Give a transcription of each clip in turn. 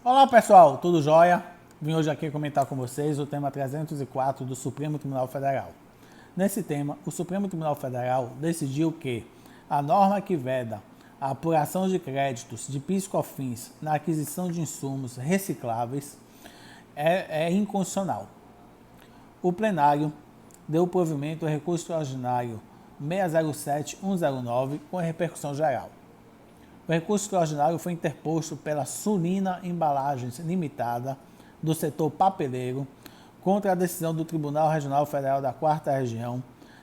Olá pessoal, tudo jóia? Vim hoje aqui comentar com vocês o tema 304 do Supremo Tribunal Federal. Nesse tema, o Supremo Tribunal Federal decidiu que a norma que veda a apuração de créditos de PIS/COFINS na aquisição de insumos recicláveis é inconstitucional. O plenário deu provimento ao recurso extraordinário 607-109 com repercussão geral. O recurso extraordinário foi interposto pela Sulina Embalagens Limitada, do setor papeleiro, contra a decisão do Tribunal Regional Federal da 4ª Região,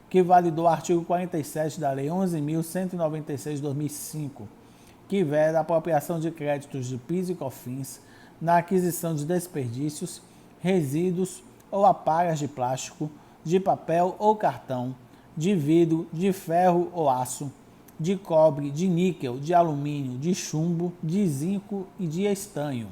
que validou o artigo 47 da Lei 11.196 de 2005, que veda a apropriação de créditos de PIS e COFINS na aquisição de desperdícios, resíduos ou aparas de plástico, de papel ou cartão, de vidro, de ferro ou aço, de cobre, de níquel, de alumínio, de chumbo, de zinco e de estanho.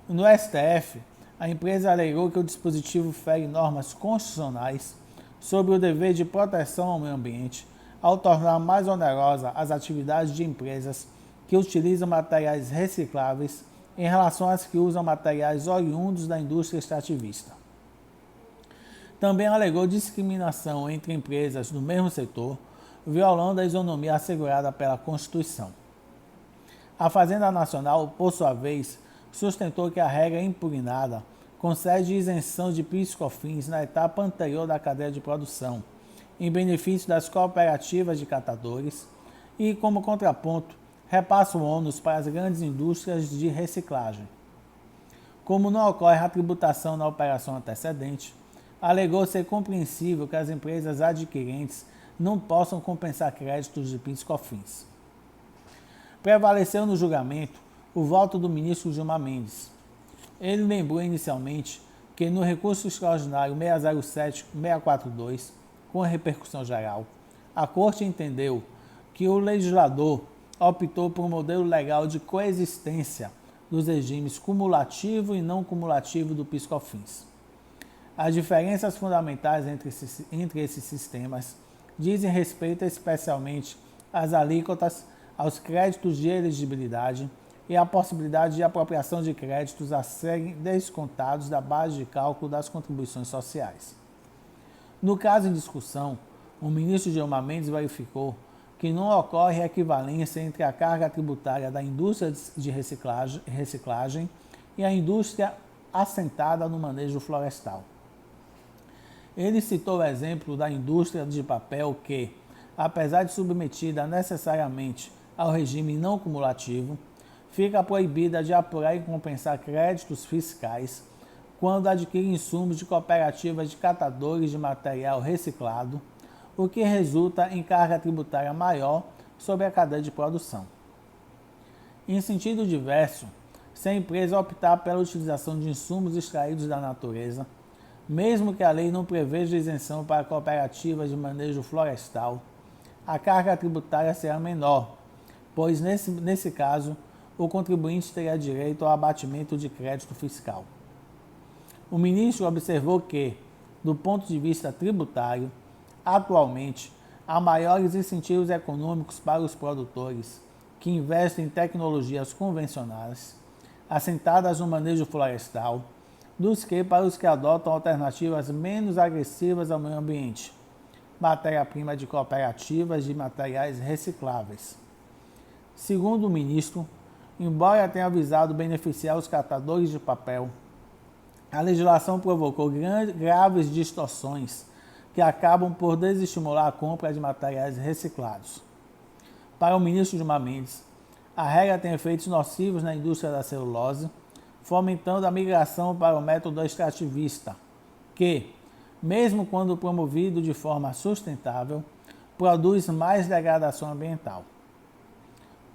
No STF, a empresa alegou que o dispositivo fere normas constitucionais sobre o dever de proteção ao meio ambiente, ao tornar mais onerosa as atividades de empresas que utilizam materiais recicláveis em relação às que usam materiais oriundos da indústria extrativista. Também alegou discriminação entre empresas do mesmo setor, violando a isonomia assegurada pela Constituição. A Fazenda Nacional, por sua vez, sustentou que a regra impugnada concede isenção de PIS/COFINS na etapa anterior da cadeia de produção, em benefício das cooperativas de catadores e, como contraponto, repassa o ônus para as grandes indústrias de reciclagem. Como não ocorre a tributação na operação antecedente, alegou ser compreensível que as empresas adquirentes não possam compensar créditos de PIS/COFINS. Prevaleceu no julgamento o voto do ministro Gilmar Mendes. Ele lembrou inicialmente que no recurso extraordinário 607-642, com repercussão geral, a Corte entendeu que o legislador optou por um modelo legal de coexistência dos regimes cumulativo e não cumulativo do PIS/COFINS. As diferenças fundamentais entre esses sistemas dizem respeito especialmente às alíquotas, aos créditos de elegibilidade e à possibilidade de apropriação de créditos a serem descontados da base de cálculo das contribuições sociais. No caso em discussão, o ministro Gilmar Mendes verificou que não ocorre equivalência entre a carga tributária da indústria de reciclagem e a indústria assentada no manejo florestal. Ele citou o exemplo da indústria de papel que, apesar de submetida necessariamente ao regime não cumulativo, fica proibida de apurar e compensar créditos fiscais quando adquire insumos de cooperativas de catadores de material reciclado, o que resulta em carga tributária maior sobre a cadeia de produção. Em sentido diverso, se a empresa optar pela utilização de insumos extraídos da natureza, mesmo que a lei não preveja isenção para cooperativas de manejo florestal, a carga tributária será menor, pois nesse caso, o contribuinte teria direito ao abatimento de crédito fiscal. O ministro observou que, do ponto de vista tributário, atualmente, há maiores incentivos econômicos para os produtores que investem em tecnologias convencionais, assentadas no manejo florestal, dos que para os que adotam alternativas menos agressivas ao meio ambiente, matéria-prima de cooperativas de materiais recicláveis. Segundo o ministro, embora tenha visado beneficiar os catadores de papel, a legislação provocou graves distorções que acabam por desestimular a compra de materiais reciclados. Para o ministro Gilmar Mendes, a regra tem efeitos nocivos na indústria da celulose, fomentando a migração para o método extrativista, que, mesmo quando promovido de forma sustentável, produz mais degradação ambiental.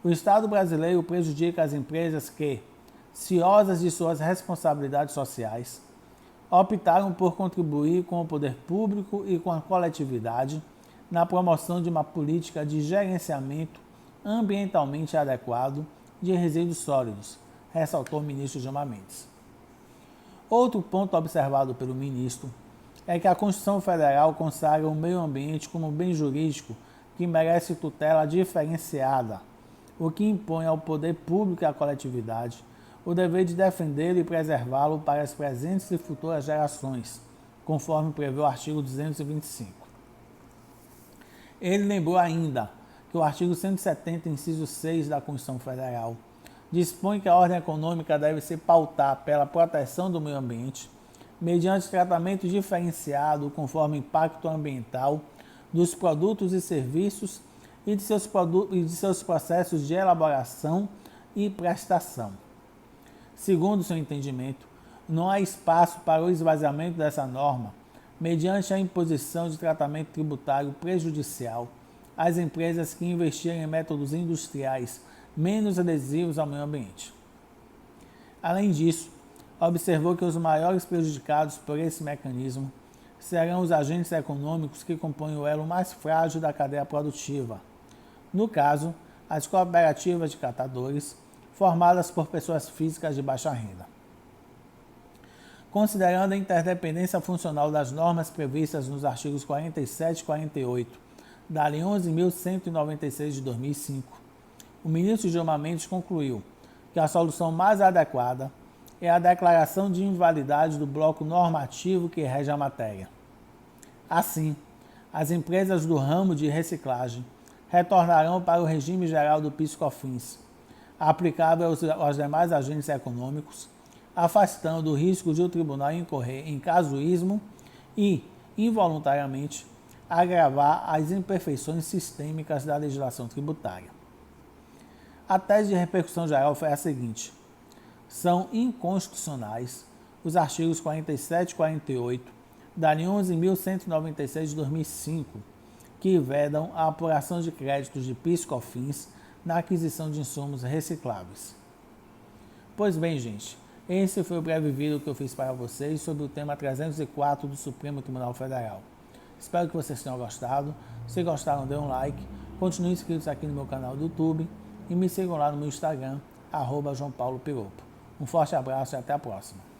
O Estado brasileiro prejudica as empresas que, ciosas de suas responsabilidades sociais, optaram por contribuir com o poder público e com a coletividade na promoção de uma política de gerenciamento ambientalmente adequado de resíduos sólidos, ressaltou o ministro Gilmar Mendes. Outro ponto observado pelo ministro é que a Constituição Federal consagra o meio ambiente como bem jurídico que merece tutela diferenciada, o que impõe ao poder público e à coletividade o dever de defendê-lo e preservá-lo para as presentes e futuras gerações, conforme prevê o artigo 225. Ele lembrou ainda que o artigo 170, inciso 6 da Constituição Federal, dispõe que a ordem econômica deve se pautar pela proteção do meio ambiente, mediante tratamento diferenciado conforme o impacto ambiental dos produtos e serviços e de seus processos de elaboração e prestação. Segundo seu entendimento, não há espaço para o esvaziamento dessa norma mediante a imposição de tratamento tributário prejudicial às empresas que investirem em métodos industriais menos adesivos ao meio ambiente. Além disso, observou que os maiores prejudicados por esse mecanismo serão os agentes econômicos que compõem o elo mais frágil da cadeia produtiva. No caso, as cooperativas de catadores, formadas por pessoas físicas de baixa renda. Considerando a interdependência funcional das normas previstas nos artigos 47 e 48 da Lei 11.196 de 2005, o ministro Gilmar Mendes concluiu que a solução mais adequada é a declaração de invalidade do bloco normativo que rege a matéria. Assim, as empresas do ramo de reciclagem retornarão para o regime geral do PIS/COFINS, aplicável aos demais agentes econômicos, afastando o risco de o tribunal incorrer em casuísmo e, involuntariamente, agravar as imperfeições sistêmicas da legislação tributária. A tese de repercussão geral foi a seguinte: são inconstitucionais os artigos 47 e 48 da Lei 11.196 de 2005, que vedam a apuração de créditos de PIS/COFINS na aquisição de insumos recicláveis. Pois bem, gente, esse foi o breve vídeo que eu fiz para vocês sobre o tema 304 do Supremo Tribunal Federal. Espero que vocês tenham gostado. Se gostaram, dê um like, continuem inscritos aqui no meu canal do YouTube e me sigam lá no meu Instagram, @JoãoPauloPiropo. Um forte abraço e até a próxima.